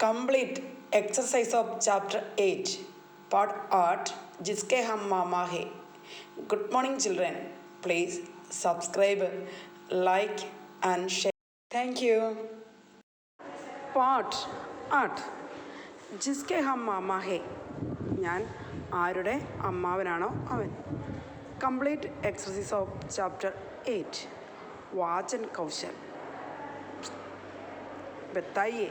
Complete exercise of chapter 8 part 8 जिसके हम मामा है. Good morning children. Please subscribe, like and share. Thank you. Part 8 ജിസ്കെ ഹം മാമാ ഹേ. ഞാൻ ആരുടെ അമ്മാവനാണോ അവൻ. കംപ്ലീറ്റ് എക്സർസൈസ് ഓഫ് ചാപ്റ്റർ 8 വാചൻ കൗശൽ. ബത്തായിയെ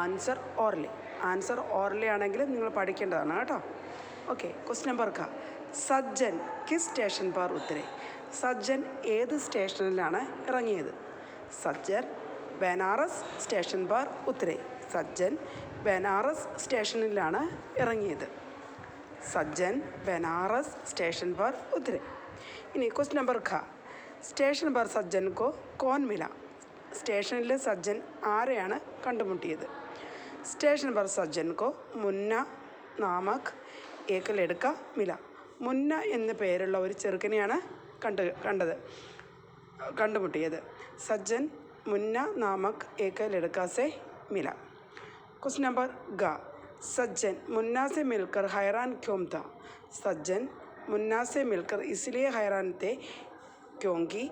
ആൻസർ ഓർലി. ആൻസർ ഓർലി ആണെങ്കിൽ നിങ്ങൾ പഠിക്കേണ്ടതാണ് കേട്ടോ. ഓക്കെ, ക്വസ്റ്റ്യൻ നമ്പർ ക. സജ്ജൻ കിസ് സ്റ്റേഷൻ പർ ഉത്തരേ. സജ്ജൻ ഏത് സ്റ്റേഷനിലാണ് ഇറങ്ങിയത്? സജ്ജൻ ബനാറസ് സ്റ്റേഷൻ പർ ഉത്തരേ. സജ്ജൻ ബനാറസ് സ്റ്റേഷനിലാണ് ഇറങ്ങിയത്. സജ്ജൻ ബനാറസ് സ്റ്റേഷൻ പർ ഉത്തരേ. ഇനി ക്വസ്റ്റ്യൻ നമ്പർ ഖ. സ്റ്റേഷൻ പർ സജ്ജൻ കോ കോൻ മില. സ്റ്റേഷനിൽ സജ്ജൻ ആരെയാണ് കണ്ടുമുട്ടിയത്? സ്റ്റേഷൻ പർ സജ്ജൻ കോ മുന്ന നാമക് ഏക ലഡ്ക മില. മുന്ന എന്ന പേരുള്ള ഒരു ചെറുക്കനെയാണ് കണ്ടുമുട്ടിയത്. സജ്ജൻ മുന്ന നാമക് ഏക ലഡ്ക സെ മില. ക്വസ്റ്റ്യൻ നമ്പർ ഗ. सज्जन मुन्ना से मिलकर हैरान क्यों था? सज्जन मुन्ना से मिलकर इसलिए हैरान थे क्योंकि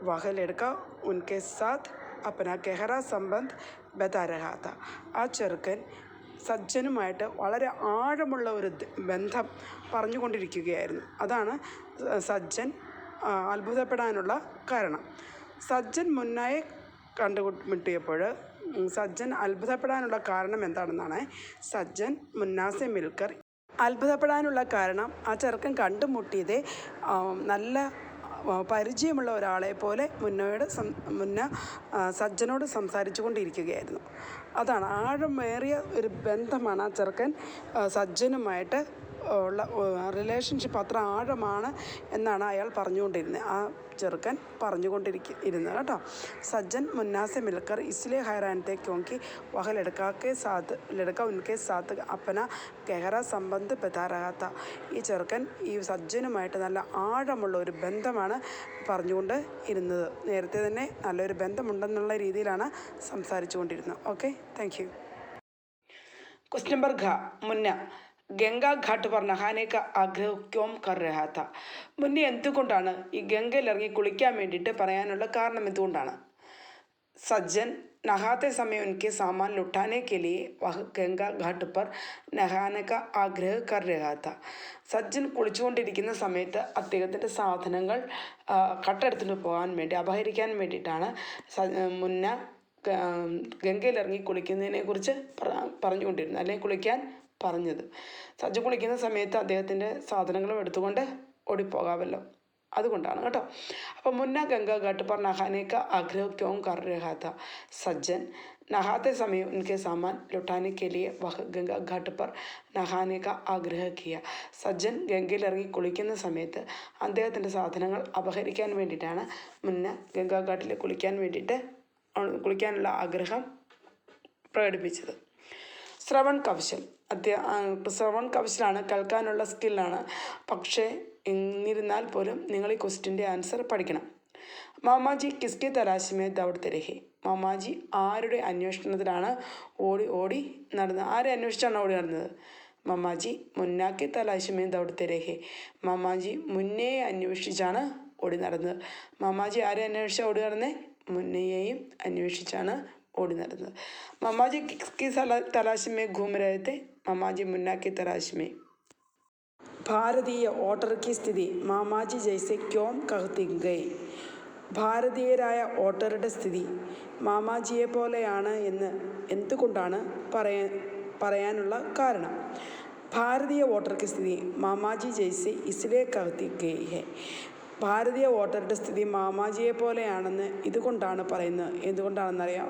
वह लड़का उनके साथ अपना गहरा संबंध बता रहा था. ആ ചെറുക്കൻ സജ്ജനുമായിട്ട് വളരെ ആഴമുള്ള ഒരു ബന്ധം പറഞ്ഞുകൊണ്ടിരിക്കുകയായിരുന്നു. അതാണ് സജ്ജൻ അത്ഭുതപ്പെടാനുള്ള കാരണം. സജ്ജൻ മുന്നയെ കണ്ടുമുട്ടിയപ്പോൾ സജ്ജൻ അത്ഭുതപ്പെടാനുള്ള കാരണം എന്താണെന്നാണ്. സജ്ജൻ മുന്നാസെ മിൽക്കർ. അത്ഭുതപ്പെടാനുള്ള കാരണം ആ ചെറുക്കൻ കണ്ടുമുട്ടിയത് നല്ല പരിചയമുള്ള ഒരാളെ പോലെ മുന്ന സജ്ജനോട് സംസാരിച്ചു കൊണ്ടിരിക്കുകയായിരുന്നു. അതാണ് ആഴമേറിയ ഒരു ബന്ധമാണ് ആ ചെറുക്കൻ സജ്ജനുമായിട്ട് ഉള്ള റിലേഷൻഷിപ്പ്. അത്ര ആഴമാണ് എന്നാണ് അയാൾ പറഞ്ഞുകൊണ്ടിരുന്നത്. ആ ചെറുക്കൻ പറഞ്ഞുകൊണ്ടിരുന്നത് കേട്ടോ. സജ്ജൻ മുന്നാസെ മിൽക്കർ ഇസ്ലേ ഹൈറാനത്തെ ക്യോങ്കി വഹ ലഡ്ക ഉൻകെ സാത്ത് അപ്പന ഗഹറ സംബന്ധ് ബതാ രഹാ താ. ഈ ചെറുക്കൻ ഈ സജ്ജനുമായിട്ട് നല്ല ആഴമുള്ള ഒരു ബന്ധമാണ് പറഞ്ഞുകൊണ്ട് ഇരുന്നത്. നേരത്തെ തന്നെ നല്ലൊരു ബന്ധമുണ്ടെന്നുള്ള രീതിയിലാണ് സംസാരിച്ചു കൊണ്ടിരുന്നത്. Okay, thank you. Question number ഘ. മുന്ന ഗംഗാ ഘാട്ട് പർ നഹാനെ കാ ആഗ്രഹം ക്യോം കർ രഹാ താ. മുന്നേ എന്തുകൊണ്ടാണ് ഈ ഗംഗയിൽ ഇറങ്ങി കുളിക്കാൻ വേണ്ടിയിട്ട് പറയാനുള്ള കാരണം എന്തുകൊണ്ടാണ്? സജ്ജൻ നഹാത്തെ സമയം ഉനക്കെ സാമാൻ ലുട്ടാനെ കെ ലിയെ വഹ് ഗംഗാ ഘാട്ട് പർ നഹാനെ കാ ആഗ്രഹം കർ രഹാ താ. സജ്ജൻ കുളിച്ചുകൊണ്ടിരിക്കുന്ന സമയത്ത് അദ്ദേഹത്തിൻ്റെ സാധനങ്ങൾ കട്ടെടുത്തിട്ട് പോകാൻ വേണ്ടി അപഹരിക്കാൻ വേണ്ടിയിട്ടാണ് മുന്ന ഗംഗയിലിറങ്ങി കുളിക്കുന്നതിനെ കുറിച്ച് പറഞ്ഞുകൊണ്ടിരുന്നത്, അല്ലെങ്കിൽ കുളിക്കാൻ പറഞ്ഞത്. സജ്ജൻ കുളിക്കുന്ന സമയത്ത് അദ്ദേഹത്തിൻ്റെ സാധനങ്ങളും എടുത്തുകൊണ്ട് ഓടിപ്പോകാമല്ലോ, അതുകൊണ്ടാണ് കേട്ടോ. അപ്പം മുന്ന ഗംഗാ ഘാട്ട് പർ നഹാനെ കാ ആഗ്രഹം ക്യോം കർ രഹാ താ. സജ്ജൻ നഹാത്തെ സമയം ഉനക്കെ സാമാൻ ലുട്ടാനെ കെ ലിയെ വഹ് ഗംഗാ ഘാട്ട് പർ നഹാനെ കാ ആഗ്രഹ കിയ. സജ്ജൻ ഗംഗയിലിറങ്ങി കുളിക്കുന്ന സമയത്ത് അദ്ദേഹത്തിൻ്റെ സാധനങ്ങൾ അപഹരിക്കാൻ വേണ്ടിയിട്ടാണ് മുന്ന ഗംഗാ ഘാട്ടിൽ കുളിക്കാനുള്ള ആഗ്രഹം പ്രകടിപ്പിച്ചത്. ശ്രവൺ കൗശൽ. ശ്രവൺ കൗശലാണ്, കേൾക്കാനുള്ള സ്കില്ലാണ്. പക്ഷേ എന്നിരുന്നാൽ പോലും നിങ്ങൾ ഈ ക്വസ്റ്റ്യൻ്റെ ആൻസർ പഠിക്കണം. മാമാജി കിസ്കെ തലാശിമേ ദൗഡ്തെ രഹേ. മാമാജി ആരുടെ അന്വേഷണത്തിലാണ് ഓടി നടന്നത്? ആരെ അന്വേഷിച്ചാണ് ഓടി നടന്നത്? മാമാജി മുന്നാക്കെ തലാശിമേ ദൗഡ്തെ രഹേ. മാമാജി മുന്നയെ അന്വേഷിച്ചാണ് ഓടി നടന്നത്. മാമാജി ആരെ അന്വേഷിച്ചാണ് ഓടി നടന്നത്? മുന്നയെയും അന്വേഷിച്ചാണ് ഓടി നടന്നത്. മാമാജി കിസ്കി തലാശ് മേ ഘൂം രഹേ थे. മാമാജി മുന്ന की तलाश में. ഭാരതീയ വോട്ടർ की സ്ഥിതി മാമാജി ജൈസെ ക്യോം कहती गई. ഭാരതീയരായ വോട്ടറുടെ സ്ഥിതി മാമാജിയെ പോലെയാണ് എന്ന് എന്തുകൊണ്ടാണ് പറയാനുള്ള കാരണം? ഭാരതീയ വോട്ടർ की സ്ഥിതി മാമാജി ജൈസെ ഇസ്ലിയെ कहती गई है. ഭാരതീയ വോട്ടറുടെ സ്ഥിതി മാമാജിയെ പോലെയാണെന്ന് ഇതുകൊണ്ടാണ് പറയുന്നത്. എന്തുകൊണ്ടാണെന്നറിയാം?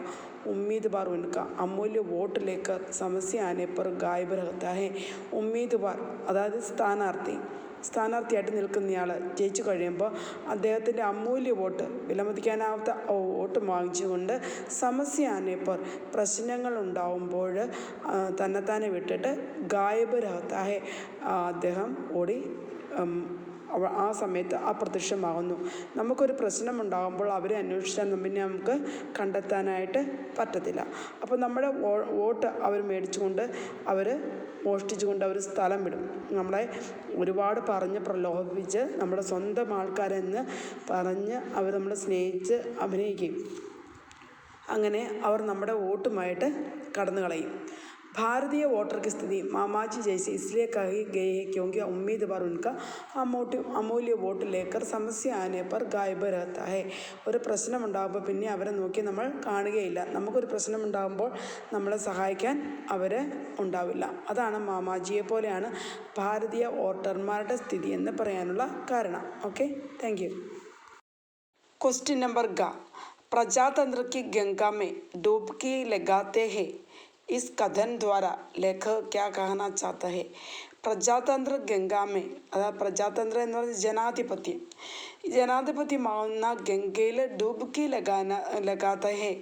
ഉമ്മീദ് ബാർ ഉൻക അമൂല്യ വോട്ട് ലേക്കർ സമസ്യ ആനെ പർ ഗായബ് രഹത്താ ഹെ. ഉമ്മീദ് ബാർ അതായത് സ്ഥാനാർത്ഥിയായിട്ട് നിൽക്കുന്നയാൾ ജയിച്ചു കഴിയുമ്പോൾ അദ്ദേഹത്തിൻ്റെ അമൂല്യ വോട്ട്, വിലമതിക്കാനാവാത്ത വോട്ട് വാങ്ങിച്ചുകൊണ്ട് സമസ്യ ആനെ പർ പ്രശ്നങ്ങൾ ഉണ്ടാവുമ്പോൾ തന്നെത്താനെ വിട്ടിട്ട് ഗായബ് രഹത്താ ഹെ അദ്ദേഹം ഓടി ആ സമയത്ത് അപ്രത്യക്ഷമാകുന്നു. നമുക്കൊരു പ്രശ്നമുണ്ടാകുമ്പോൾ അവരെ അന്വേഷിച്ചാൽ പിന്നെ നമുക്ക് കണ്ടെത്താനായിട്ട് പറ്റത്തില്ല. അപ്പോൾ നമ്മുടെ വോട്ട് അവർ മേടിച്ചുകൊണ്ട് അവർ മോഷ്ടിച്ചുകൊണ്ട് അവർ സ്ഥലം വിടും. നമ്മളെ ഒരുപാട് പറഞ്ഞ് പ്രലോഭിപ്പിച്ച് നമ്മുടെ സ്വന്തം ആൾക്കാരെന്ന് പറഞ്ഞ് അവർ നമ്മളെ സ്നേഹിച്ച് അഭിനയിക്കും. അങ്ങനെ അവർ നമ്മുടെ വോട്ടുമായിട്ട് കടന്നു കളയും. भारतीय वोटर की स्थिति मामाजी जैसे इसलिए कही गई है क्योंकि उम्मीदवार उनका अमूल्य वोट लेकर समस्या आने पर गायब रहता है. ഒരു പ്രശ്നമുണ്ടാകുമ്പോൾ പിന്നെ അവരെ നോക്കി നമ്മൾ കാണുകയില്ല. നമുക്കൊരു പ്രശ്നമുണ്ടാകുമ്പോൾ നമ്മളെ സഹായിക്കാൻ അവർ ഉണ്ടാവില്ല. അതാണ് മാമാജിയെ പോലെയാണ് ഭാരതീയ വോട്ടർമാരുടെ സ്ഥിതി എന്ന് പറയാനുള്ള കാരണം. Okay, thank U. Question number ग, प्रजातंत्र की गंगा में डुबकी लगाते हैं, इस कथन द्वारा लेखक क्या कहना चाहता है? പ്രജാതന്ത്ര ഗംഗാമേ, അതായത് പ്രജാതന്ത്ര എന്ന് പറഞ്ഞാൽ ജനാധിപത്യം, ജനാധിപത്യമാവുന്ന ഗംഗയിൽ ഡുബുക്കി ലഗാത്ത ഹേ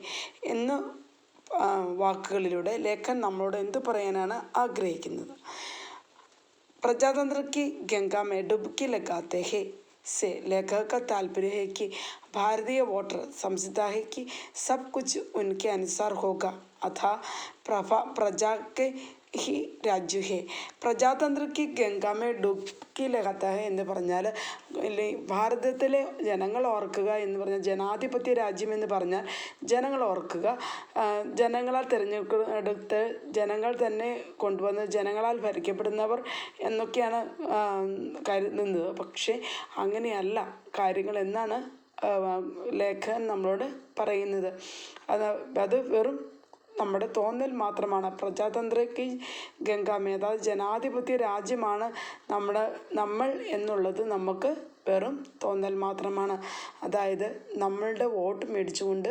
എന്ന വാക്കുകളിലൂടെ ലേഖൻ നമ്മളോട് എന്ത് പറയാനാണ് ആഗ്രഹിക്കുന്നത്? प्रजातंत्र की गंगा में डुबकी लगाते हैं से लेखक का तात्पर्य है कि भारतीय वोटर समझता है कि सब कुछ उनके अनुसार होगा, अतः प्रजा के ही राज्य है. പ്രജാതന്ത്ര की गंगा में डुबकी लगाता है എന്ന് പറഞ്ഞാൽ ഭാരതത്തിലെ ജനങ്ങൾ ഓർക്കുക എന്ന് പറഞ്ഞാൽ ജനാധിപത്യ രാജ്യം എന്ന് പറഞ്ഞാൽ ജനങ്ങൾ ഓർക്കുക, ജനങ്ങളാൽ തിരഞ്ഞെടുത്ത് ജനങ്ങൾ തന്നെ കൊണ്ടുവന്ന് ജനങ്ങളാൽ ഭരിക്കപ്പെടുന്നവർ എന്നൊക്കെയാണ് കരുതുന്നത്. പക്ഷേ അങ്ങനെയല്ല കാര്യങ്ങൾ എന്നാണ് ലേഖകൻ നമ്മളോട് പറയുന്നത്. അത് വെറും നമ്മുടെ തോന്നൽ മാത്രമാണ്. പ്രജാതന്ത്രയ്ക്ക് ഗംഗാമേ, അതായത് ജനാധിപത്യ രാജ്യമാണ് നമ്മൾ എന്നുള്ളത് നമുക്ക് വെറും തോന്നൽ മാത്രമാണ്. അതായത് നമ്മളുടെ വോട്ട് മേടിച്ചുകൊണ്ട്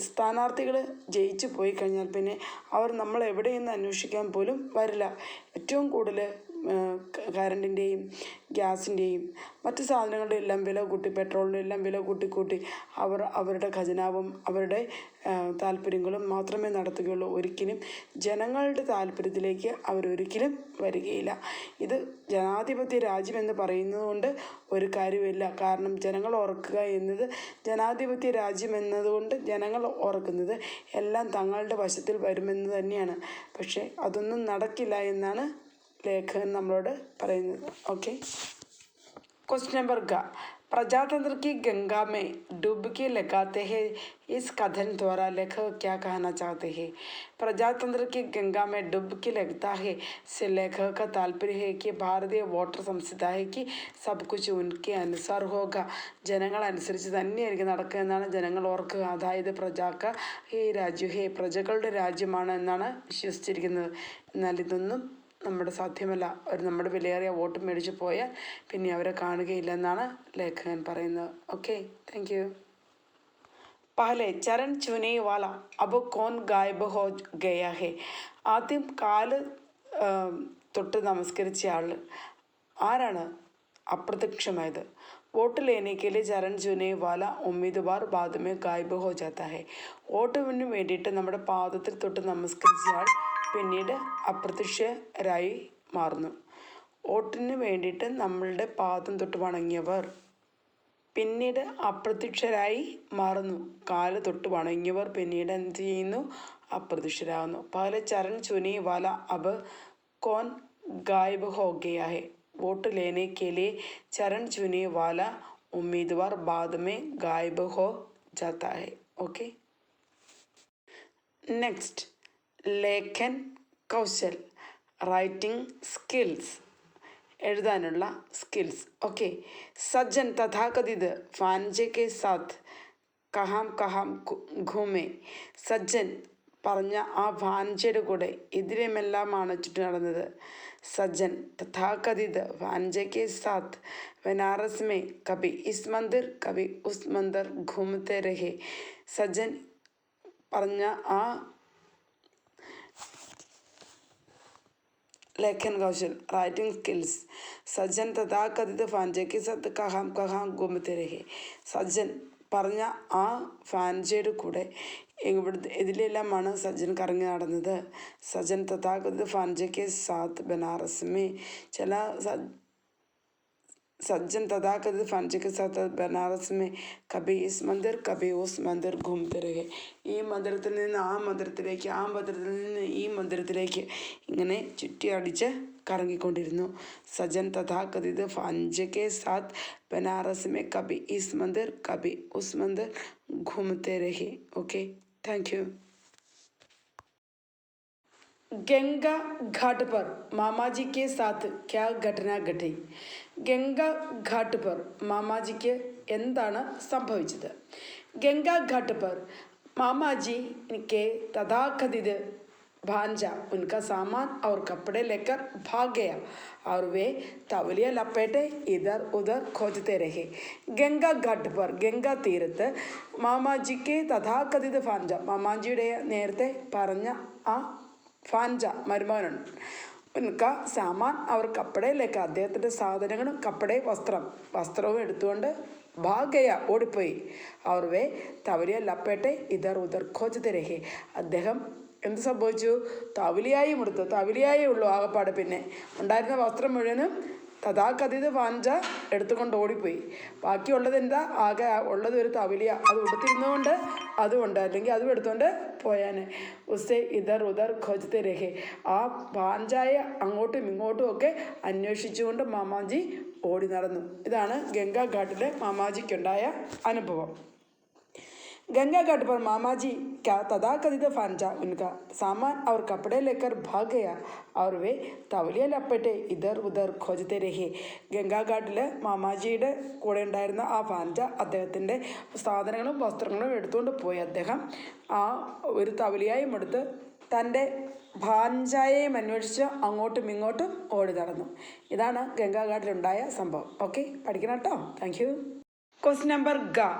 സ്ഥാനാർത്ഥികൾ ജയിച്ചു പോയി കഴിഞ്ഞാൽ പിന്നെ അവർ നമ്മൾ എവിടെയെന്ന് അന്വേഷിക്കാൻ പോലും വരില്ല. ഏറ്റവും കൂടുതൽ കറണ്ടിൻ്റെയും ഗ്യാസിൻ്റെയും മറ്റ് സാധനങ്ങളുടെ എല്ലാം വില കൂട്ടി, പെട്രോളിൻ്റെ എല്ലാം വില കൂട്ടി അവർ അവരുടെ ഖജനാവും അവരുടെ താല്പര്യങ്ങളും മാത്രമേ നടത്തുകയുള്ളൂ. ഒരിക്കലും ജനങ്ങളുടെ താല്പര്യത്തിലേക്ക് അവരൊരിക്കലും വരികയില്ല. ഇത് ജനാധിപത്യ രാജ്യമെന്ന് പറയുന്നത് കൊണ്ട് ഒരു കാര്യമില്ല. കാരണം ജനങ്ങൾ ഓർക്കുക എന്നത് ജനാധിപത്യ രാജ്യം എന്നതുകൊണ്ട് ജനങ്ങൾ ഓർക്കുന്നത് എല്ലാം തങ്ങളുടെ വശത്തിൽ വരുമെന്ന് തന്നെയാണ്. പക്ഷേ അതൊന്നും നടക്കില്ല എന്നാണ് ലേഖകൻ നമ്മളോട് പറയുന്നത്. ഓക്കെ, क्वेश्चन नंबर ग, प्रजातंत्र की गंगा में डुबकी लगाते हैं, इस कथन द्वारा लेखक क्या कहना चाहते हैं? प्रजातंत्र की गंगा में डुबकी लगता है से लेखक का तात्पर्य है कि भारतीय वोटर समझता है कि सब कुछ उनके अनुसार होगा, ജനങ്ങൾ അനുസരിച്ച് തന്നെയായിരിക്കും നടക്കുക എന്നാണ് ജനങ്ങൾ ഓർക്കുക. അതായത് പ്രജാക്ക ഈ രാജ്യം ഹേ, പ്രജകളുടെ രാജ്യമാണ് എന്നാണ് വിശ്വസിച്ചിരിക്കുന്നത്. എന്നാൽ ഇതൊന്നും നമ്മുടെ സാധ്യമല്ല. നമ്മുടെ വിലയേറിയ വോട്ട് മേടിച്ച് പോയാൽ പിന്നെ അവരെ കാണുകയില്ല എന്നാണ് ലേഖകൻ പറയുന്നത്. Okay, thank you. പഹലെ ചരൺ ചുനെ വാല അബ് കോൻ ഗായബ് ഹോ ഗയാ ഹെ, ആദ്യം കാല് തൊട്ട് നമസ്കരിച്ച ആൾ ആരാണ് അപ്രത്യക്ഷമായത്? വോട്ട് ലേനെ കെ ലിയെ ചരൺ ചുനെ വാല ഉമ്മീദ്വാർ ബാദ് മേ ഗായബ് ഹോ ജാത്താ ഹെ, വോട്ടിന് വേണ്ടിയിട്ട് നമ്മുടെ പാദത്തിൽ തൊട്ട് നമസ്കരിച്ച ആൾ പിന്നീട് അപ്രത്യക്ഷരായി മാറുന്നു. വോട്ടിന് വേണ്ടിയിട്ട് നമ്മളുടെ പാദം തൊട്ട് വണങ്ങിയവർ പിന്നീട് അപ്രത്യക്ഷരായി മാറുന്നു. കാല് തൊട്ട് വണങ്ങിയവർ പിന്നീട് എന്ത് ചെയ്യുന്നു? അപ്രത്യക്ഷരാകുന്നു. പഹലെ ചരൺ ചുനി വാല അബ് കോൻ ഗായബ് ഹോ ഗയാ ഹെ, വോട്ട് ലേനെ കെ ലിയെ ചരൺ ചുനെ വാല ഉമ്മീദ്വാർ ബാദ് മേ ഗായബ് ഹോ ജാത്താ ഹെ. ഓക്കെ, നെക്സ്റ്റ് ലേഖൻ കൗശൽ, റൈറ്റിംഗ് സ്കിൽസ്, എഴുതാനുള്ള സ്കിൽസ്. ഓക്കെ, സജ്ജൻ തഥാകഥിത് ഭാൻജെ കെ സാത്ത് കഹാം കഹാം ഘൂമേ, സജ്ജൻ പറഞ്ഞ ആ ഭാൻജയുടെ കൂടെ ഇതിലുമെല്ലാമാണ് ചുറ്റി നടന്നത്. സജ്ജൻ തഥാകഥിത് ഭാൻജെ കെ സാത്ത് ബനാറസ് മേ കഭി ഇസ് മന്ദിർ കഭി ഉസ് മന്ദിർ ഘൂമത്തെ രഹേ, സജ്ജൻ പറഞ്ഞ ആ लेखन कौशल, राइटिंग स्किल्स, सज्जन तथाकथित भांजे के साथ कहाँ घूमते रहे, സജ്ജൻ പറഞ്ഞ ആ ഭാൻജയുടെ കൂടെ ഇവിടുത്തെ ഇതിലെല്ലാമാണ് സജ്ജൻ കറങ്ങി നടന്നത്. സജ്ജൻ തഥാകഥിത് ഭാൻജെ കെ സാത്ത് ബനാറസ് മേ, ചില सज्जन तथाकथित फंज के साथ बनारस में कभी इस मंदिर कभी उस मंदिर घूमते रहे. ഈ മന്ദിരത്തിൽ നിന്ന് ആ മന്ദിരത്തിലേക്ക്, ആ മന്ദിരത്തിൽ നിന്ന് ഈ മന്ദിരത്തിലേക്ക് ഇങ്ങനെ ചുറ്റി അടിച്ച് കറങ്ങിക്കൊണ്ടിരുന്നു. സജ്ജൻ തഥാകഥിത് ഫഞ്ച് കെ സാത്ത് ബനാറസ് में कभी इस मंदिर कभी उस मंदिर घूमते रहे. Okay, thank you. गंगा घाट पर मामाजी के साथ क्या घटना घटी. ഗംഗ ഘാട്ട് പർ മാമാജിക്ക് എന്താണ് സംഭവിച്ചത്. ഗംഗ ഘാട്ട് पर मामाजी के तथाकथित भांजा उनका सामान और कपड़े लेकर भाग गया और वे तौलिया लपेटे इधर उधर खोजते रहे. ഗംഗ ഘാട്ട് पर ഗംഗ തീരത്ത് മാമാജിക്ക് തഥാകഥിത ഭാഞ്ച, മാമാജിയുടെ നേരത്തെ പറഞ്ഞ ആ ഭാഞ്ച മരുമകനുണ്ട്. ഉൻക സാമാൻ അവർ കപ്പടയിലേക്ക് അദ്ദേഹത്തിൻ്റെ സാധനങ്ങളും കപ്പടെ വസ്ത്രവും എടുത്തുകൊണ്ട് ഭാഗയ ഓടിപ്പോയി. അവർ വേ തവലിയ ലപ്പേട്ടെ ഇതർ ഉദർ ഖോജത്തെ രഹേ. അദ്ദേഹം എന്ത് സംഭവിച്ചു? തവലിയായും എടുത്തു. തവലിയായേ ഉള്ളൂ ആകപ്പാട്. പിന്നെ ഉണ്ടായിരുന്ന വസ്ത്രം മുഴുവനും തഥാകഥിത ഭാഞ്ച എടുത്തുകൊണ്ട് ഓടിപ്പോയി. ബാക്കിയുള്ളത് എന്താ? ആകെ ഉള്ളത് ഒരു തവലിയ. അത് ഉടുത്തിരുന്നുകൊണ്ട് അതുകൊണ്ട്, അല്ലെങ്കിൽ അതും എടുത്തുകൊണ്ട് പോയാൻ. ഉസ്സെ ഇതർ ഉദർ ഖോജത്തെ രഹേ. ആ ഭാഞ്ചായെ അങ്ങോട്ടും ഇങ്ങോട്ടും ഒക്കെ അന്വേഷിച്ചുകൊണ്ട് മാമാജി ഓടി നടന്നു. ഇതാണ് ഗംഗാ ഘാട്ടിലെ മാമാജിക്കുണ്ടായ അനുഭവം. गंगा घाट पर मामाजी का तथाकथित भांजा उनका सामान और कपड़े लेकर भाग गया और वे तवलिया लपेटे इधर उधर खोजते रहे. ഗംഗാഘാട്ടിൽ മാമാജിയുടെ കൂടെ ഉണ്ടായിരുന്ന ആ ഭാഞ്ച അദ്ദേഹത്തിൻ്റെ സാധനങ്ങളും വസ്ത്രങ്ങളും എടുത്തുകൊണ്ട് പോയി. അദ്ദേഹം ആ ഒരു തവലിയായും എടുത്ത് തൻ്റെ ഭാഞ്ചായെയും അന്വേഷിച്ച് അങ്ങോട്ടും ഇങ്ങോട്ടും ഓടി നടന്നു. ഇതാണ് ഗംഗാഘാട്ടിലുണ്ടായ സംഭവം. ഓക്കെ, പഠിക്കണം കേട്ടോ. Thank you. ക്വസ്റ്റ്യൻ നമ്പർ ഗ.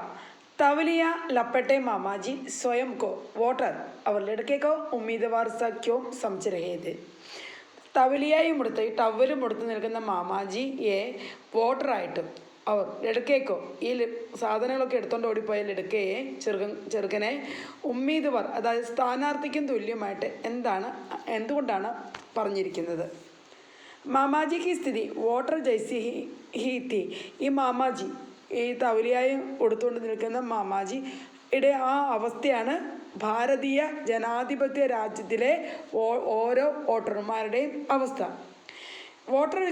तवलिया लपेटे मामाजी स्वयं को वोटर और लड़के को उम्मीदवार सा क्यों समझ रहे थे. തവലിയായും എടുത്ത് ഈ ടവലും എടുത്ത് നിൽക്കുന്ന മാമാജിയെ വോട്ടറായിട്ടും അവർ ലടുക്കേക്കോ ഈ സാധനങ്ങളൊക്കെ എടുത്തുകൊണ്ട് ഓടിപ്പോയ ലടുക്കയെ ചെറുക്കനെ ഉമ്മീദ്വാർ അതായത് സ്ഥാനാർത്ഥിക്കും തുല്യമായിട്ട് എന്തുകൊണ്ടാണ് പറഞ്ഞിരിക്കുന്നത്. മാമാജിക്ക് സ്ഥിതി വോട്ടർ ജൈസി ഹി തി. ഈ മാമാജി, ഈ തവലിയായും കൊടുത്തുകൊണ്ട് നിൽക്കുന്ന മാമാജിയുടെ ആ അവസ്ഥയാണ് ഭാരതീയ ജനാധിപത്യ രാജ്യത്തിലെ ഓരോ വോട്ടർമാരുടെയും അവസ്ഥ. वोटर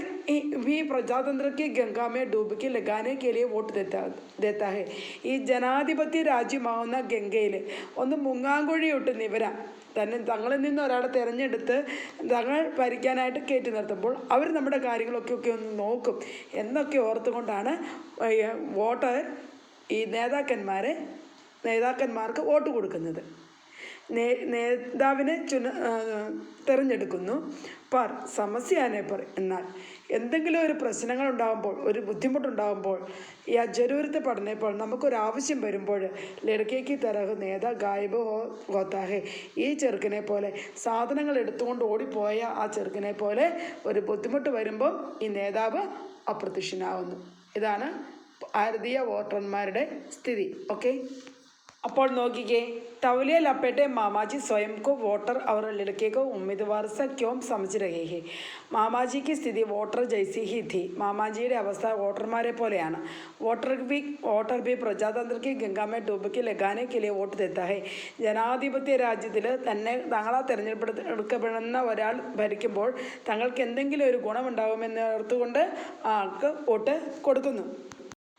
भी प्रजातंत्र की गंगा में डुबकी लगाने के लिए वोट देता है. ഈ ജനാധിപത്യ രാജ്യമാവുന്ന ഗംഗയിൽ ഒന്ന് മുങ്ങാങ്കുഴിയിട്ട് നിവരാൻ തങ്ങളിൽ നിന്ന് ഒരാളെ തിരഞ്ഞെടുത്ത് തങ്ങൾ ഭരിക്കാനായിട്ട് കയറ്റി നിർത്തുമ്പോൾ അവർ നമ്മുടെ കാര്യങ്ങളൊക്കെ ഒന്ന് നോക്കും എന്നൊക്കെ ഓർത്തുകൊണ്ടാണ് വോട്ടർ ഈ നേതാക്കന്മാർക്ക് വോട്ട് കൊടുക്കുന്നത്. നേതാവിനെ തിരഞ്ഞെടുക്കുന്നു. പർ സമസ്യാനെ പർ. എന്നാൽ എന്തെങ്കിലും ഒരു പ്രശ്നങ്ങളുണ്ടാകുമ്പോൾ, ഒരു ബുദ്ധിമുട്ടുണ്ടാകുമ്പോൾ, ഈ ജരൂരത്ത് പഠനപ്പോൾ നമുക്കൊരാവശ്യം വരുമ്പോൾ ലड़के തരഹ് നേതാ ഗായബ് ഹോത്താഹെ. ഈ ചെറുക്കനെ പോലെ സാധനങ്ങൾ എടുത്തുകൊണ്ട് ഓടിപ്പോയ ആ ചെറുക്കനെ പോലെ ഒരു ബുദ്ധിമുട്ട് വരുമ്പോൾ ഈ നേതാവ് അപ്രത്യക്ഷനാവുന്നു. ഇതാണ് ഭാരതീയ വോട്ടർമാരുടെ സ്ഥിതി. ഓക്കെ, അപ്പോൾ നോക്കിക്കേ. तौलिया लपेटे मामाजी स्वयं को वोटर और लड़के को उम्मीदवार से क्यों समझ रहे हैं. മാമാജി की സ്ഥിതി വോട്ടർ ജൈസി ഹി थी. മാമാജിയുടെ അവസ്ഥ വോട്ടർമാരെ പോലെയാണ്. വോട്ടർ भी प्रजातंत्र की गंगा में डुबकी लगाने के लिए वोट देता है. ജനാധിപത്യ രാജ്യത്തിൽ തങ്ങളാ തിരഞ്ഞെടുക്കപ്പെടുന്ന ഒരാൾ ഭരിക്കുമ്പോൾ തങ്ങൾക്ക് എന്തെങ്കിലും ഒരു ഗുണമുണ്ടാകുമെന്ന് ഓർത്തുകൊണ്ട് ആൾക്ക് വോട്ട് കൊടുക്കുന്നു.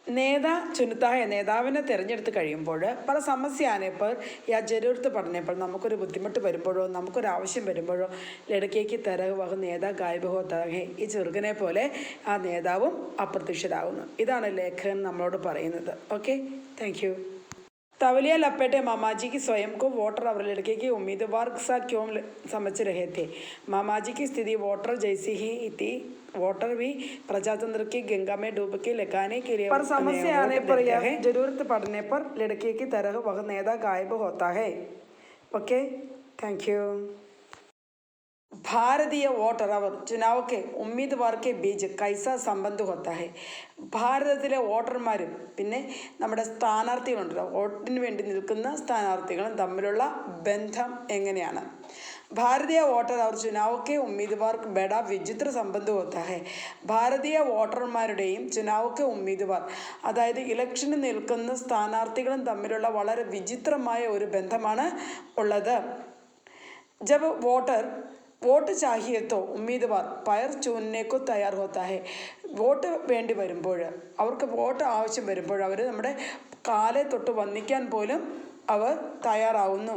നേതാ ചുനता है. നേതാവിനെ തിരഞ്ഞെടുത്ത് കഴിയുമ്പോൾ പല സമസ്യാനേപ്പോൾ യാ ജരൂരത്ത് പഠനപ്പോൾ നമുക്കൊരു ബുദ്ധിമുട്ട് വരുമ്പോഴോ നമുക്കൊരാവശ്യം വരുമ്പോഴോ ലड़के തരഹ് വഹ് നേതാ ഗായബ് ഹോത്താ ഹെ. ഈ ചെറുക്കനെ പോലെ ആ നേതാവും അപ്രത്യക്ഷരാകുന്നു. ഇതാണ് ലേഖകൻ നമ്മളോട് പറയുന്നത്. Okay, thank U. तवलिया लपेटे मामाजी की स्वयं को वोटर और लड़के के उम्मीदवार सा क्यों समझ रहे थे. मामाजी की स्थिति वोटर जैसी ही थी. वोटर भी प्रजातंत्र की गंगा में डुबकी लगाने के लिए पर समस्या आने पर या जरूरत पड़ने पर लड़के की तरह वह नेता गायब होता है. Okay, thank you. Bharatiya voter our ചുനാവ് K ഉമ്മീദ്വാർ K beach കൈസ സംബന്ധ ഹോത്താ ഹെ. ഭാരതത്തിലെ വോട്ടർമാരും പിന്നെ നമ്മുടെ സ്ഥാനാർത്ഥികളുണ്ടല്ലോ, വോട്ടിന് വേണ്ടി നിൽക്കുന്ന സ്ഥാനാർത്ഥികളും തമ്മിലുള്ള ബന്ധം എങ്ങനെയാണ്. भारतीय वोटर और चुनाव के उम्मीदवार बड़ा विचित्र संबंध होता है. ഭാരതീയ വോട്ടർമാരുടെയും ചുനാവ് ഉമ്മീദ്വാർ അതായത് ഇലക്ഷന് നിൽക്കുന്ന സ്ഥാനാർത്ഥികളും തമ്മിലുള്ള വളരെ വിചിത്രമായ ഒരു ബന്ധമാണ് ഉള്ളത്. ജബ് വോട്ട് ചാഹിയെ തോ ഉമ്മീദ്വാർ പയർ ചൂനേക്കോ തയ്യാർ ഹോത്താ ഹെ. വോട്ട് വേണ്ടി വരുമ്പോൾ, അവർക്ക് വോട്ട് ആവശ്യം വരുമ്പോൾ അവർ നമ്മുടെ കാലെ തൊട്ട് വന്ദിക്കാൻ പോലും അവർ തയ്യാറാവുന്നു.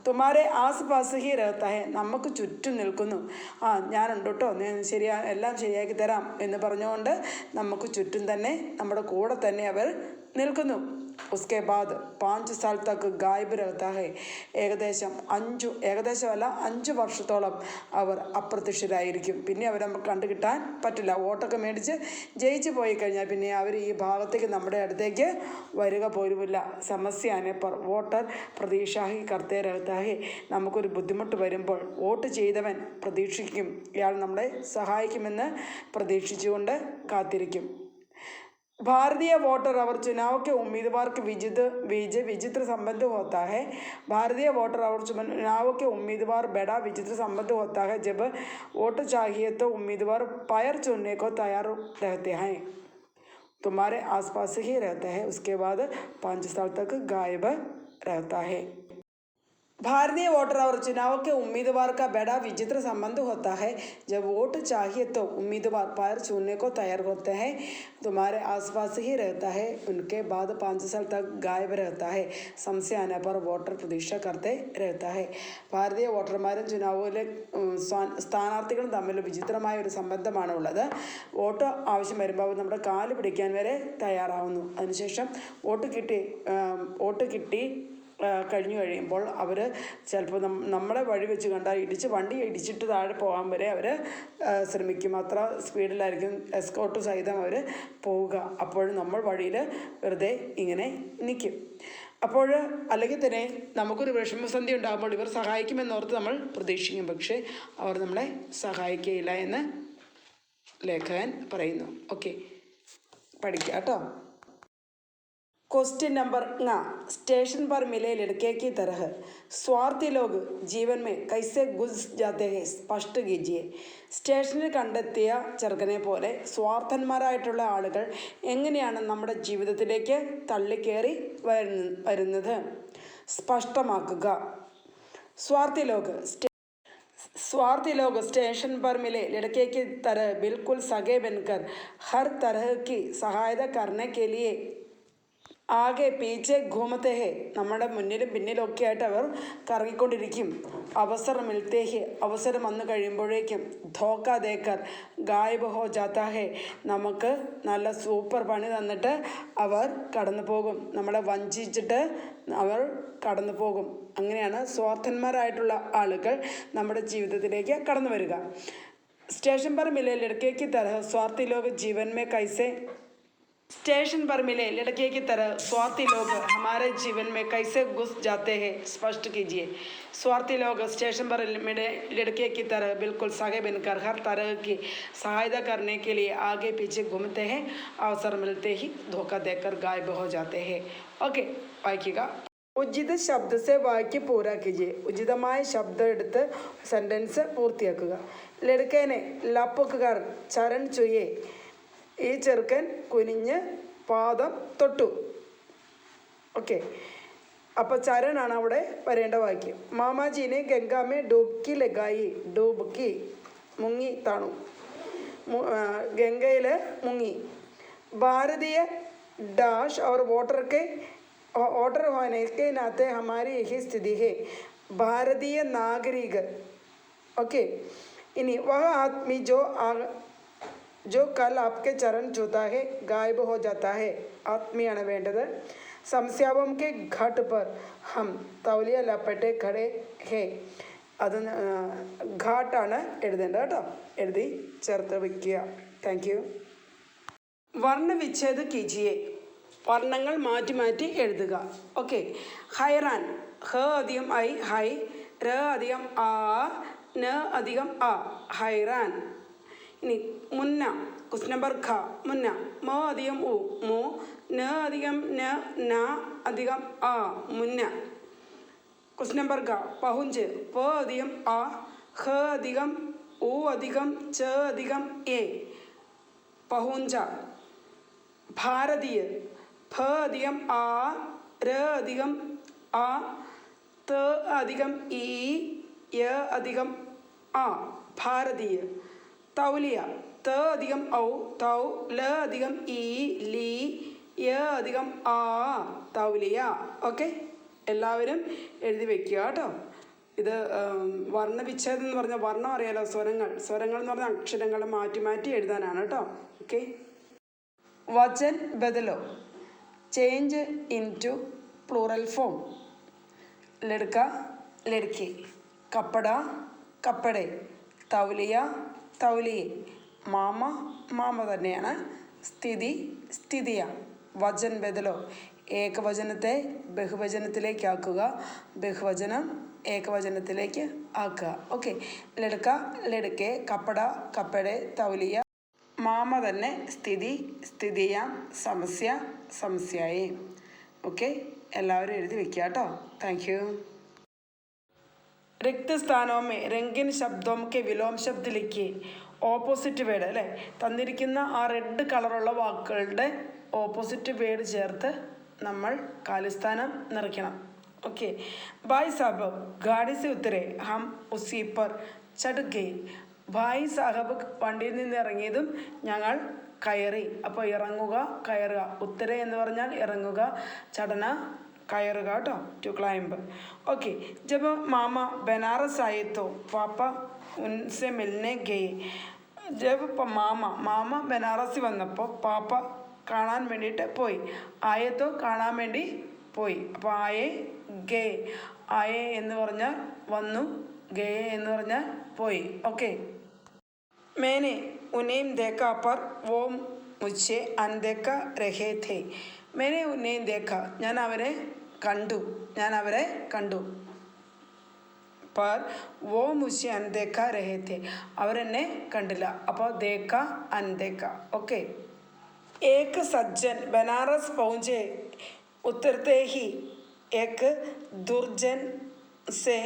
തുമാരെ ആസ് പാസ് ഹി രഹത്താ ഹെ. നമുക്ക് ചുറ്റും നിൽക്കുന്നു. ഞാനുണ്ട് കേട്ടോ, എല്ലാം ശരിയാക്കി തരാം എന്ന് പറഞ്ഞുകൊണ്ട് നമുക്ക് ചുറ്റും തന്നെ, നമ്മുടെ കൂടെ തന്നെ അവർ നിൽക്കുന്നു. उसके बाद 5 साल तक गायब रहता है. ഏകദേശമല്ല 5 വർഷത്തോളം അവർ അപ്രത്യക്ഷരായിരിക്കും. പിന്നെ അവരെ നമുക്ക് കണ്ടുകിട്ടാൻ പറ്റില്ല. വോട്ടൊക്കെ മേടിച്ച് ജയിച്ചു പോയി കഴിഞ്ഞാൽ പിന്നെ അവർ ഈ ഭാഗത്തേക്ക്, നമ്മുടെ അടുത്തേക്ക് വരിക പോലുമില്ല. സമസ്യാനെ പർ വോട്ടർ പ്രതീക്ഷാഹി കർത്തേ രഹത്താഹി. നമുക്കൊരു ബുദ്ധിമുട്ട് വരുമ്പോൾ വോട്ട് ചെയ്തവൻ പ്രതീക്ഷിക്കും, ഇയാൾ നമ്മളെ സഹായിക്കുമെന്ന് പ്രതീക്ഷിച്ചുകൊണ്ട് കാത്തിരിക്കും. भारतीय वोटर और चुनाव के उम्मीदवार के विचित्र संबंध होता है. भारतीय वोटर और चुनाव के उम्मीदवार बड़ा विचित्र संबंध होता है. जब वोट चाहिए तो उम्मीदवार पैर चुनने को तैयार रहते हैं. तुम्हारे आसपास ही रहता है. उसके बाद 5 साल तक गायब रहता है. भारतीय वोटर और चुनाव के उम्मीदवार का बड़ा विचित्र संबंध होता है. जब वोट चाहिए तो उम्मीदवार पैर छूने को तैयार होते हैं. तुम्हारे आसपास ही रहता है. उनके बाद 5 साल तक गायब रहता है. समस्या आने पर वोटर प्रतीक्षा करते रहता है. ഭാരതീയ വോട്ടർമാരും ചുനാവിലെ സ്ഥാനാർത്ഥികളും തമ്മിൽ വിചിത്രമായ ഒരു സംബന്ധമാണ് ഉള്ളത്. വോട്ട് ആവശ്യം വരുമ്പോൾ നമ്മുടെ കാല് പിടിക്കാൻ വരെ തയ്യാറാവുന്നു. അതിനുശേഷം വോട്ട് കിട്ടി കഴിഞ്ഞു കഴിയുമ്പോൾ അവർ ചിലപ്പോൾ നമ്മളെ വഴി വെച്ച് കണ്ടാൽ വണ്ടി ഇടിച്ചിട്ട് താഴെ പോകാൻ വരെ അവർ ശ്രമിക്കും. അത്ര സ്പീഡിലായിരിക്കും എസ്കോർട്ട് സഹിതം അവർ പോവുക. അപ്പോൾ നമ്മൾ വഴിയിൽ വെറുതെ ഇങ്ങനെ നിൽക്കും. അപ്പോൾ അല്ലെങ്കിൽ തന്നെ നമുക്കൊരു വിഷമസന്ധി ഉണ്ടാകുമ്പോൾ ഇവർ സഹായിക്കുമെന്നോർത്ത് നമ്മൾ പ്രതീക്ഷിക്കും. പക്ഷേ അവർ നമ്മളെ സഹായിക്കുകയില്ല എന്ന് ലേഖകൻ പറയുന്നു. ഓക്കെ, പഠിക്കാം കേട്ടോ. क्वेश्चन नंबर स्टेशन पर मिले लड़के की तरह स्वार्थी लोग जीवन में कैसे घुस जाते हैं स्पष्ट कीजिए. സ്റ്റേഷനിൽ കണ്ടെത്തിയ ചെറുക്കനെ പോലെ സ്വാർത്ഥന്മാരായിട്ടുള്ള ആളുകൾ എങ്ങനെയാണ് നമ്മുടെ ജീവിതത്തിലേക്ക് തള്ളിക്കയറി വരുന്നത് സ്പഷ്ടമാക്കുക. स्वार्थी लोग स्टेशन पर मिले लड़के की तरह बिल्कुल सगे बनकर हर तरह की सहायता करने के लिए ആകെ പീച്ചെ ഘൂമത്തെ ഹെ. നമ്മുടെ മുന്നിലും പിന്നിലൊക്കെ ആയിട്ട് അവർ കറങ്ങിക്കൊണ്ടിരിക്കും. അവസരം വന്നു കഴിയുമ്പോഴേക്കും ധോക്ക ദേക്കർ ഗായബ് ഹോ ജാത്താ ഹെ. നമുക്ക് നല്ല സൂപ്പർ പണി തന്നിട്ട് അവർ കടന്നു പോകും. നമ്മളെ വഞ്ചിച്ചിട്ട് അവർ കടന്നു പോകും. അങ്ങനെയാണ് സ്വാർത്ഥന്മാരായിട്ടുള്ള ആളുകൾ നമ്മുടെ ജീവിതത്തിലേക്ക് കടന്നു വരിക. സ്റ്റേഷൻ पर मिले लड़के की तरह स्वार्थी लोग जीवन में कैसे स्टेशन पर मिले लड़के की तरह स्वार्थी लोग हमारे जीवन में कैसे घुस जाते हैं स्पष्ट कीजिए. स्वार्थी लोग स्टेशन पर मिले लड़के की तरह बिल्कुल सगे बनकर हर तरह की सहायता करने के लिए आगे पीछे घूमते हैं. अवसर मिलते ही धोखा देकर गायब हो जाते हैं. ഓക്കെ, വായിക്കുക. ഉചിത ശബ്ദ സെ വാക്യ പൂരാ കീജിയെ. ഉചിതമായ ശബ്ദം എടുത്ത് സെൻറ്റൻസ് പൂർത്തിയാക്കുക. ലടുക്കേനെ ലപ്പുകാർ ചരൺ ചുയെ. ഈ ചെറുക്കൻ കുനിഞ്ഞ് പാദം തൊട്ടു. ഓക്കെ, അപ്പോൾ ചരണാണ് അവിടെ വരേണ്ട വാക്യം. മാമാജീനെ ഗംഗാമേ ഡൂബ്ക്കി ലഗായി. ഡൂബ്ക്കി മുങ്ങി താണു, ഗംഗയിൽ മുങ്ങി. ഭാരതീയ ഡാഷ് और वोटर होने के नाते हमारी यही स्थिति है. ഭാരതീയ നാഗരിക. ഓക്കെ, ഇനി വഹ ആദ്മി जो कल आपके चरण छूता है गायब हो जाता है. ആത്മീയാണ് വേണ്ടത്. സംസ്യാവം കെ ഘട്ട് पर हम തൗലിയ ലപ്പട്ടെ ഖടെ ഹേ. അത് ഘാട്ടാണ് എഴുതേണ്ടത് കേട്ടോ. എഴുതി ചേർത്ത് വയ്ക്കുക. Thank you. വർണ്ണവിച്ഛേദ കീജിയെ. വർണ്ണങ്ങൾ മാറ്റി മാറ്റി എഴുതുക. ഓക്കെ, ഹൈറാൻ. ഹ അധികം ഐ ഹൈ. ര അധികം ആ. ന അധികം ആ. ഹൈറാൻ. ഇനി മുന്ന. ക്വസ്റ്റ്യൻ നമ്പർ ഖ. മുന്ന. മ അധികം ഉ മു. ന അധികം ന. ന അധികം ആ. മുന്ന. ക്വസ്റ്റ്യൻ നമ്പർ ഗ പഹുഞ്ച് പ അധികം ആ ഹ അധികം ഉ അധികം ച അധികം എ പഹുഞ്ച. ഭാരതീയ ഭ അധികം ആ ര അധികം ആ ത അധികം ഈ യ അധികം ആ ഭാരതീയ. തൗലിയ ത അധികം ഔ തൗ ല അധികം ഈ ലീ യ അധികം ആ തൗലിയ. ഓക്കെ, എല്ലാവരും എഴുതി വെക്കുക കേട്ടോ. ഇത് വർണ്ണവിച്ഛേദം എന്ന് പറഞ്ഞാൽ വർണ്ണം അറിയാലോ, സ്വരങ്ങൾ എന്ന് പറഞ്ഞാൽ അക്ഷരങ്ങൾ മാറ്റി മാറ്റി എഴുതാനാണ് കേട്ടോ. ഓക്കെ. വചൻ ബദലോ change into plural form. ലഡ്ക ലഡ്കി, കപ്പട കപ്പടെ, തൗലിയ തൗലിയെ, മാമ മാമ തന്നെയാണ്, സ്ഥിതി സ്ഥിതിയ. വചൻ ബദലോ ഏകവചനത്തെ ബഹുവചനത്തിലേക്ക് ആക്കുക, ബഹുവചനം ഏകവചനത്തിലേക്ക് ആക്കുക. ഓക്കെ. ലഡ്ക ലഡ്കെ, കപ്പട കപ്പടെ, തൗലിയ മാമ തന്നെ, സ്ഥിതി സ്ഥിതിയ, സമസ്യ സമസ്യായി. ഓക്കെ, എല്ലാവരും എഴുതി വെക്കുക കേട്ടോ. Thank you. रिक्त സ്ഥാനവും രംഗിൻ ശബ്ദവും കെ വിലോം ശബ്ദ ലിഖിയെ. ഓപ്പോസിറ്റ് വേർഡ് അല്ലേ, തന്നിരിക്കുന്ന ആ റെഡ് കളറുള്ള വാക്കുകളുടെ ഓപ്പോസിറ്റ് വേർഡ് ചേർത്ത് നമ്മൾ കാലിസ്ഥാനം നിറയ്ക്കണം. ഓക്കെ. ഭായ് സാഹബ് ഗാഡി സെ ഉത്തരെ ഹം ഉസി പർ ചढ़ गए. ഭായ് സാഹബ് വണ്ടിയിൽ നിന്ന് ഇറങ്ങിയതും ഞങ്ങൾ കയറി. അപ്പോൾ ഇറങ്ങുക കയറുക, ഉത്തര എന്ന് പറഞ്ഞാൽ ഇറങ്ങുക, ചടന കയറുക കേട്ടോ, ടു ക്ലൈംബ്. ഓക്കെ. ജബ് മാമ ബനാറസ് ആയി തോ പാപ്പ ഉൻസെ മിൽനെ ഗയെ. ജബ് മാമ ബനാറസിൽ വന്നപ്പോൾ പാപ്പ കാണാൻ വേണ്ടിയിട്ട് പോയി. ആയത്തോ കാണാൻ വേണ്ടി പോയി. അപ്പോൾ ആയെ ഗേ, ആയെ എന്ന് പറഞ്ഞാൽ വന്നു, ഗേ എന്ന് പറഞ്ഞാൽ പോയി. ഓക്കെ. मैंने उन्हें देखा पर वो मुझे अनदेखा रहे थे. मैंने उन्हें देखा ഞാൻ അവരെ കണ്ടു. पर वो मुझे अनदेखा रहे थे അവരെന്നെ കണ്ടില്ല. അപ്പോൾ ദേഖ അൻदेख. ഓക്കെ. एक सज्जन बनारस पहुँचे, उतरते ही एक दुर्जन से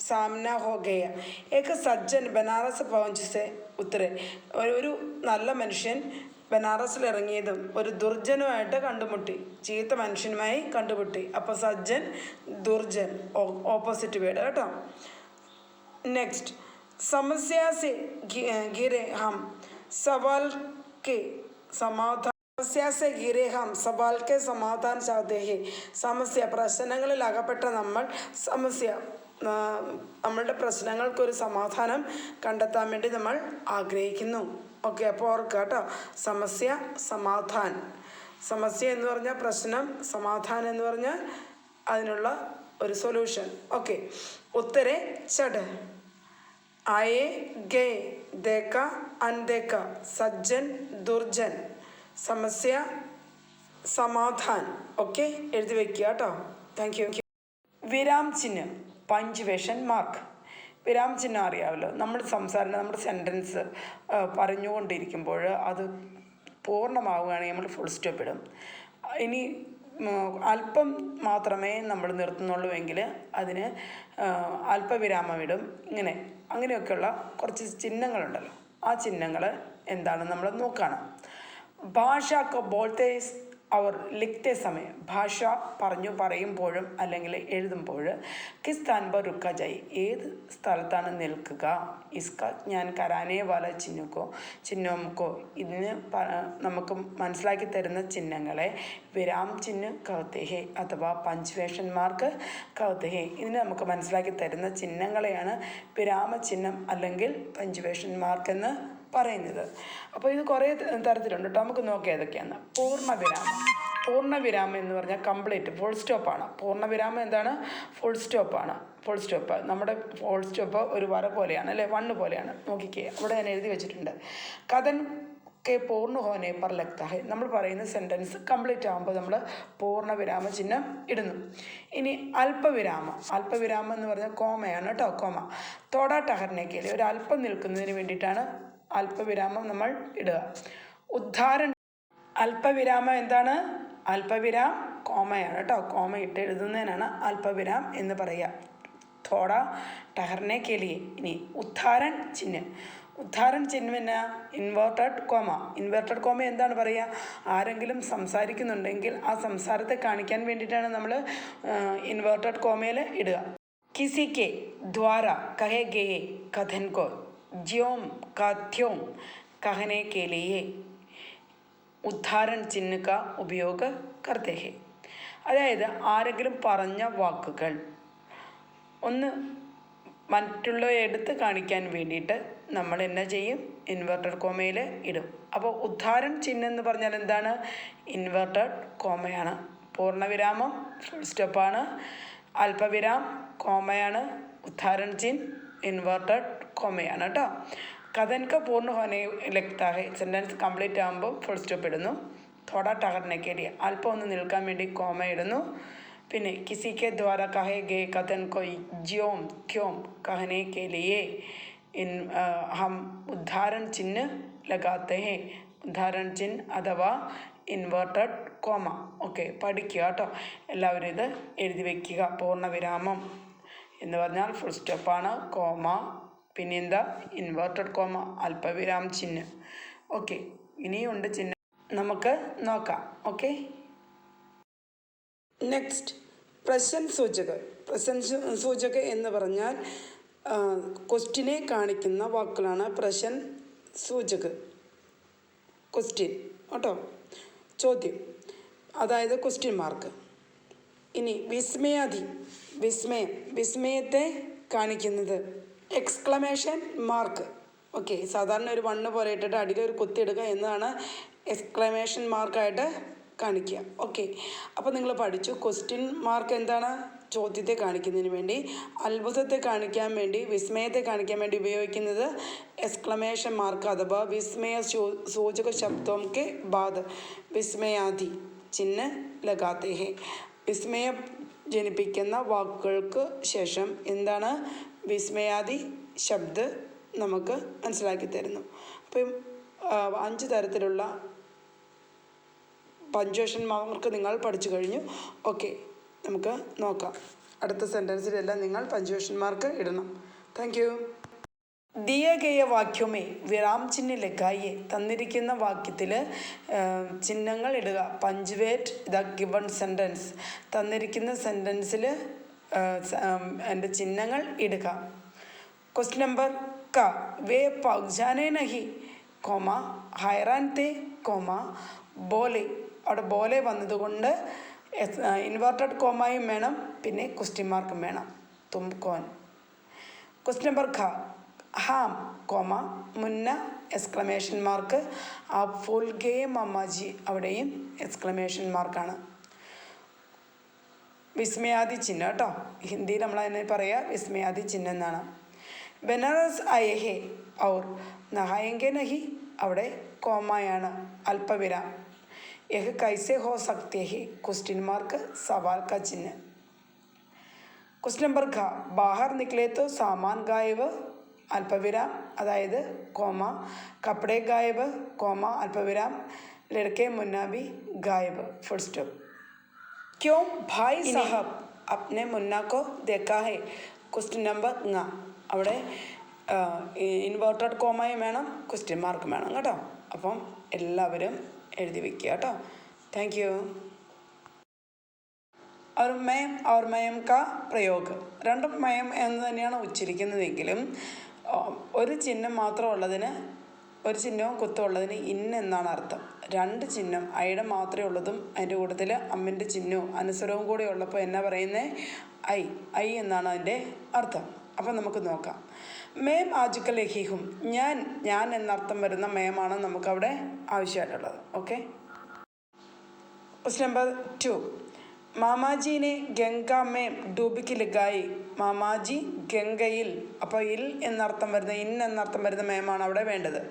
सामना हो गया. एक सज्जन बनारस पहुँच से ഉത്തരെ. ഒരു നല്ല മനുഷ്യൻ ബനാറസിൽ ഇറങ്ങിയതും ഒരു ദുർജനുമായിട്ട് കണ്ടുമുട്ടി, ചീത്ത മനുഷ്യനുമായി കണ്ടുമുട്ടി. അപ്പോൾ സജ്ജൻ ദുർജൻ ഓപ്പോസിറ്റ് വേർഡ് കേട്ടോ. നെക്സ്റ്റ് സമസ്യ സെ ഘിരെ ഹം സവാൽ കെ സമാധാൻ. സമസ്യ സെ ഘിരെ ഹം സവാൽ കെ സമാധാൻ ചാഹത്തെ ഹെ. സമസ്യ പ്രശ്നങ്ങളിൽ അകപ്പെട്ട നമ്മൾ, സമസ്യ നമ്മളുടെ പ്രശ്നങ്ങൾക്കൊരു സമാധാനം കണ്ടെത്താൻ വേണ്ടി നമ്മൾ ആഗ്രഹിക്കുന്നു. ഓക്കെ. അപ്പോൾ ഓർക്കുക കേട്ടോ, സമസ്യ സമാധാൻ. സമസ്യ എന്ന് പറഞ്ഞാൽ പ്രശ്നം, സമാധാനം എന്ന് പറഞ്ഞാൽ അതിനുള്ള ഒരു സൊല്യൂഷൻ. ഓക്കെ. ഉത്തരെ ചട്, ആയേ ഗേ, ദേക്ക അൻദേക്ക, സജ്ജൻ ദുർജൻ, സമസ്യ സമാധാൻ. ഓക്കെ, എഴുതി വയ്ക്കുക കേട്ടോ. Thank you. വിരാം ചിഹ്നം പഞ്ച്വേഷൻ മാർക്ക്. വിരാം ചിഹ്നം അറിയാമല്ലോ, നമ്മുടെ സെൻറ്റൻസ് പറഞ്ഞുകൊണ്ടിരിക്കുമ്പോൾ അത് പൂർണ്ണമാവുകയാണെങ്കിൽ നമ്മൾ ഫുൾ സ്റ്റോപ്പ് ഇടും. ഇനി അല്പം മാത്രമേ നമ്മൾ നിർത്തുന്നുള്ളൂ എങ്കിൽ അതിന് അല്പവിരാമം ഇടും. അങ്ങനെയൊക്കെയുള്ള കുറച്ച് ചിഹ്നങ്ങളുണ്ടല്ലോ, ആ ചിഹ്നങ്ങൾ എന്താണെന്ന് നമ്മൾ നോക്കുകയാണ്. ഭാഷ കോ ബോൾത്തെ അവർ ലിഖ്തെ സമയം, ഭാഷ പറയുമ്പോഴും അല്ലെങ്കിൽ എഴുതുമ്പോൾ കിസ് സ്ഥാൻ പർ റുക്ക ജായി, ഏത് സ്ഥലത്താണ് നിൽക്കുക. ഇസ്ക ഞാൻ കരാനേ വാല ചിഹ്നോംകോ, ഇതിന് നമുക്ക് മനസ്സിലാക്കി തരുന്ന ചിഹ്നങ്ങളെ വിരാം ചിഹ്നം കഹത്തെ ഹെ അഥവാ പഞ്ച്വേഷൻ മാർക്ക് കഹത്തെ ഹെ. ഇതിന് നമുക്ക് മനസ്സിലാക്കി തരുന്ന ചിഹ്നങ്ങളെയാണ് വിരാമചിഹ്നം അല്ലെങ്കിൽ പഞ്ച്വേഷൻ മാർക്ക് എന്ന് പറയുന്നത്. അപ്പോൾ ഇത് കുറേ തരത്തിലുണ്ട് കേട്ടോ. നമുക്ക് നോക്കാം ഏതൊക്കെയാണ്. പൂർണ്ണവിരാമം എന്ന് പറഞ്ഞാൽ കംപ്ലീറ്റ് ഫുൾ സ്റ്റോപ്പാണ്. പൂർണ്ണവിരാമം എന്താണ്? ഫുൾ സ്റ്റോപ്പാണ്. ഫുൾ സ്റ്റോപ്പ്, നമ്മുടെ ഫുൾ സ്റ്റോപ്പ് ഒരു വര പോലെയാണ് അല്ലേ, വണ്ണ് പോലെയാണ്. നോക്കിക്കേ, അവിടെ ഞാൻ എഴുതി വെച്ചിട്ടുണ്ട്. കഥൻ കെ പൂർണ്ണ ഹോനെ പർ ലഗ്താ ഹെ. നമ്മൾ പറയുന്ന സെൻറ്റൻസ് കംപ്ലീറ്റ് ആകുമ്പോൾ നമ്മൾ പൂർണ്ണവിരാമ ചിഹ്നം ഇടുന്നു. ഇനി അല്പവിരാമം എന്ന് പറഞ്ഞാൽ കോമയാണ് കേട്ടോ, കോമ. തോടാ ടഹർനേക്കയിൽ ഒരു അല്പം നിൽക്കുന്നതിന് വേണ്ടിയിട്ടാണ് അല്പവിരാമം നമ്മൾ ഇടുക. ഉദ്ധാരണം അല്പവിരാമം എന്താണ്? അല്പവിരാം കോമയാണ് കേട്ടോ. കോമ ഇട്ട് എഴുതുന്നതിനാണ് അല്പവിരാം എന്ന് പറയുക. തോട ടഹർനെ കേലിയെ. ഇനി ഉദ്ധാരൺ ചിഹ്നം. ഉദ്ധാരൺ ചിഹ്നം എന്നാ? Inverted comma. ഇൻവേർട്ടഡ് കോമ എന്താണ് പറയുക? ആരെങ്കിലും സംസാരിക്കുന്നുണ്ടെങ്കിൽ ആ സംസാരത്തെ കാണിക്കാൻ വേണ്ടിയിട്ടാണ് നമ്മൾ ഇൻവേർട്ടഡ് കോമയിൽ ഇടുക. किसी के द्वारा कहे गए कथन को ज्यों का त्यों कहने के लिए ഉദ്ധാരൺ ചിഹ്ന का ഉപയോഗ करते हैं. അതായത് ആരെങ്കിലും പറഞ്ഞ വാക്കുകൾ ഒന്ന് മറ്റുള്ളവരെ എടുത്ത് കാണിക്കാൻ വേണ്ടിയിട്ട് നമ്മൾ എന്നാ ചെയ്യും? ഇൻവെർട്ടഡ് കോമയിൽ ഇടും. അപ്പോൾ ഉദ്ധാരൺ ചിഹ്നം എന്ന് പറഞ്ഞാൽ എന്താണ്? ഇൻവെർട്ടഡ് കോമയാണ്. പൂർണ്ണവിരാമം ഫുൾ സ്റ്റോപ്പാണ്. അല്പവിരാം കോമയാണ്. ഉദ്ധാരൺ ചിഹ്നം ഇൻവെർട്ടഡ് കോമയാണ് കേട്ടോ. കഥൻക പൂർണ്ണ ഹോനെ ലഗ്താ ഹെ. സെൻറ്റൻസ് കംപ്ലീറ്റ് ആകുമ്പോൾ ഫുൾ സ്റ്റോപ്പ് ഇടുന്നു. തോടാ ടഹർനെ കേലിയെ. അല്പം ഒന്ന് നിൽക്കാൻ വേണ്ടി കോമ ഇടുന്നു. പിന്നെ കിസിക്കെ ദ്വാര കഹെ ഗേ കഥൻ കൊ ജ്യോം ക്യോം കഹനെ കെ ലിയെ ഹം ഉദ്ധാരൺ ചിഹ്ന ലഗാത്തെ ഹെ. ഉദ്ധാരൺ ചിഹ്ന അഥവാ ഇൻവേർട്ടഡ് കോമ. ഓക്കെ, പഠിക്കുക കേട്ടോ. എല്ലാവരും ഇത് എഴുതി വയ്ക്കുക. പൂർണ്ണവിരാമം എന്ന് പറഞ്ഞാൽ ഫുൾ സ്റ്റോപ്പാണ്. കോമ, പിന്നെ എന്താ? ഇൻവേർട്ടഡ് കോമ, അല്പവിരാം ചിഹ്നം. ഓക്കെ, ഇനിയുണ്ട് ചിഹ്നം, നമുക്ക് നോക്കാം. ഓക്കെ, നെക്സ്റ്റ് പ്രസന്റ് സൂചക. പ്രസന്റ് സൂചക എന്ന് പറഞ്ഞാൽ ക്വസ്റ്റിനെ കാണിക്കുന്ന വാക്കുകളാണ് പ്രസന്റ് സൂചക. ക്വസ്റ്റ്യൻ കേട്ടോ, ചോദ്യം, അതായത് ക്വസ്റ്റ്യൻ മാർക്ക്. ഇനി വിസ്മയാധി. വിസ്മയം, വിസ്മയത്തെ കാണിക്കുന്നത് എക്സ്ക്ലമേഷൻ മാർക്ക്. ഓക്കെ, സാധാരണ ഒരു വണ്ണ് പോലെ ഇട്ടിട്ട് അടിയിലൊരു കുത്തിയിടുക എന്നതാണ് എക്സ്ക്ലമേഷൻ മാർക്കായിട്ട് കാണിക്കുക. ഓക്കെ, അപ്പോൾ നിങ്ങൾ പഠിച്ചു. ക്വസ്റ്റ്യൻ മാർക്ക് എന്താണ്? ചോദ്യത്തെ കാണിക്കുന്നതിന് വേണ്ടി, അത്ഭുതത്തെ കാണിക്കാൻ വേണ്ടി, വിസ്മയത്തെ കാണിക്കാൻ വേണ്ടി ഉപയോഗിക്കുന്നത് എക്സ്ക്ലമേഷൻ മാർക്ക് അഥവാ വിസ്മയ സൂചക ശബ്ദോം കെ ബാദ് വിസ്മയാധി ചിഹ്ന ലഗാത്തെ ഹെ. വിസ്മയം ജനിപ്പിക്കുന്ന വാക്കുകൾക്ക് ശേഷം എന്താണ്? വിസ്മയാദി ശബ്ദ നമുക്ക് മനസ്സിലാക്കി തരുന്നു. അപ്പം 5 തരത്തിലുള്ള പഞ്ച്വേഷൻ മാർക്ക് നിങ്ങൾ പഠിച്ചു കഴിഞ്ഞു. ഓക്കെ, നമുക്ക് നോക്കാം. അടുത്ത സെൻറ്റൻസിലെല്ലാം നിങ്ങൾ പഞ്ച്വേഷൻ മാർക്ക് ഇടണം. Thank you. ദിയ ഗയ വാക്യമേ വിരാം ചിഹ്ന ലഗായിയെ. തന്നിരിക്കുന്ന വാക്യത്തിൽ ചിഹ്നങ്ങൾ ഇടുക. Punctuate the given sentence. തന്നിരിക്കുന്ന സെൻറ്റൻസിൽ എൻ്റെ ചിഹ്നങ്ങൾ ഇടുക. ക്വസ്റ്റ്യൻ നമ്പർ ക. വേ പഗ്ജാനേ നഹി കോമ ഹൈറാൻ തേ കോമ ബോലെ. അവിടെ ബോലെ വന്നതുകൊണ്ട് ഇൻവേർട്ടഡ് കോമയും വേണം, പിന്നെ ക്വസ്റ്റ്യൻ മാർക്കും വേണം. തും കോൻ. ക്വസ്റ്റ്യൻ നമ്പർ ഖ. ഹാം കോമ മുന്ന എക്സ്ക്ലമേഷൻ മാർക്ക്. ആ ഫുൾ ഗെയിം അമ്മാജി, അവിടെയും എക്സ്ക്ലമേഷൻ മാർക്കാണ്. വിസ്മയാദി ചിഹ്നം കേട്ടോ. ഹിന്ദിയിൽ നമ്മൾ അതിനെ പറയുക വിസ്മയാദി ചിഹ്നം എന്നാണ്. ബനാറസ് ആയേ ഹേ ഔർ നഹായെങ്കെ നഹി, അവിടെ കോമയാണ്, അല്പവിരാം. യഹ് കൈസെ ഹോ സക്തേ ഹേ ക്വസ്റ്റ്യൻ മാർക്ക് സവാൽ കാ ചിഹ്നം. ക്വസ്റ്റ്യൻ നമ്പർ ഖ. ബാഹർ നിക്ലേ തോ സാമാൻ ഗായബ് അല്പവിരാം, അതായത് കോമ. കപ്പടെ ഗായബ് കോമ അല്പവിരാം. ലड़के मुन्ना भी गायब फुल स्टॉप. क्यों भाई साहब अपने मुन्ना को देखा है. ക്വസ്റ്റ്യൻ നമ്പർ ങ. അവിടെ ഇൻവേർട്ടഡ് കോമയും വേണം, ക്വസ്റ്റ്യൻ മാർക്കും വേണം കേട്ടോ. അപ്പം എല്ലാവരും എഴുതി വയ്ക്കുക കേട്ടോ. Thank you. और മയം और മയം കാ പ്രയോഗം. രണ്ടും മയം എന്ന് തന്നെയാണ് ഉച്ചരിക്കുന്നതെങ്കിലും ഒരു ചിഹ്നം മാത്രമുള്ളതിന്, ഒരു ചിഹ്നവും കുത്തമുള്ളതിന് ഇൻ എന്നാണ് അർത്ഥം. 2 ചിഹ്നം ഐയുടെ മാത്രമേ ഉള്ളതും അതിൻ്റെ കൂട്ടത്തിൽ അമ്മിൻ്റെ ചിഹ്നവും അനുസ്വരവും കൂടെ ഉള്ളപ്പോൾ എന്നാ പറയുന്നത്? ഐ എന്നാണ് അതിൻ്റെ അർത്ഥം. അപ്പം നമുക്ക് നോക്കാം. മേം ആജുക്കൽ ലഹിഹും, ഞാൻ എന്നർത്ഥം വരുന്ന മേമാണ് നമുക്കവിടെ ആവശ്യമായിട്ടുള്ളത്. Okay, question number 2. മാമാജീനെ ഗംഗ മേം ഡൂബിക്ക് ലഗായി. മാമാജി ഗംഗയിൽ. അപ്പോൾ ഇൽ എന്നർത്ഥം വരുന്ന, ഇൻ എന്നർത്ഥം വരുന്ന മേമാണ് അവിടെ വേണ്ടത്.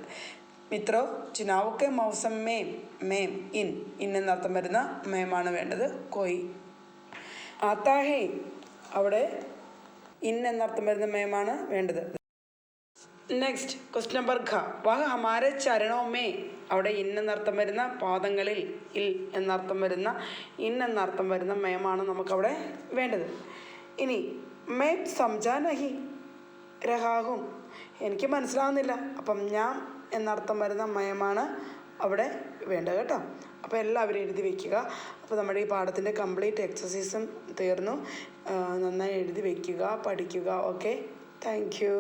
മിത്രോ ചുനാവുക്കെ മൗസം മേം ഇൻ എന്നർത്ഥം വരുന്ന മേമാണ് വേണ്ടത്. കോയി ആത്താഹേ, അവിടെ ഇൻ എന്നർത്ഥം വരുന്ന മേമാണ് വേണ്ടത്. നെക്സ്റ്റ് ക്വസ്റ്റ്യൻ നമ്പർ ഘ വഹ ഹമാരെ ചരണോമേ അവിടെ ഇൻ എന്നർത്ഥം വരുന്ന പാദങ്ങളിൽ ഇൽ എന്നർത്ഥം വരുന്ന ഇൻ എന്നർത്ഥം വരുന്ന മയമാണ് നമുക്കവിടെ വേണ്ടത്. ഇനി മേ സംജാ നഹി രഹാഹും എനിക്ക് മനസ്സിലാവുന്നില്ല, അപ്പം ഞാൻ എന്നർത്ഥം വരുന്ന മയമാണ് അവിടെ വേണ്ടത് കേട്ടോ. അപ്പോൾ എല്ലാവരും എഴുതി വയ്ക്കുക. അപ്പോൾ നമ്മുടെ ഈ പാഠത്തിൻ്റെ കംപ്ലീറ്റ് എക്സസൈസും തീർന്നു. നന്നായി എഴുതി വയ്ക്കുക, പഠിക്കുക. Okay, thank U.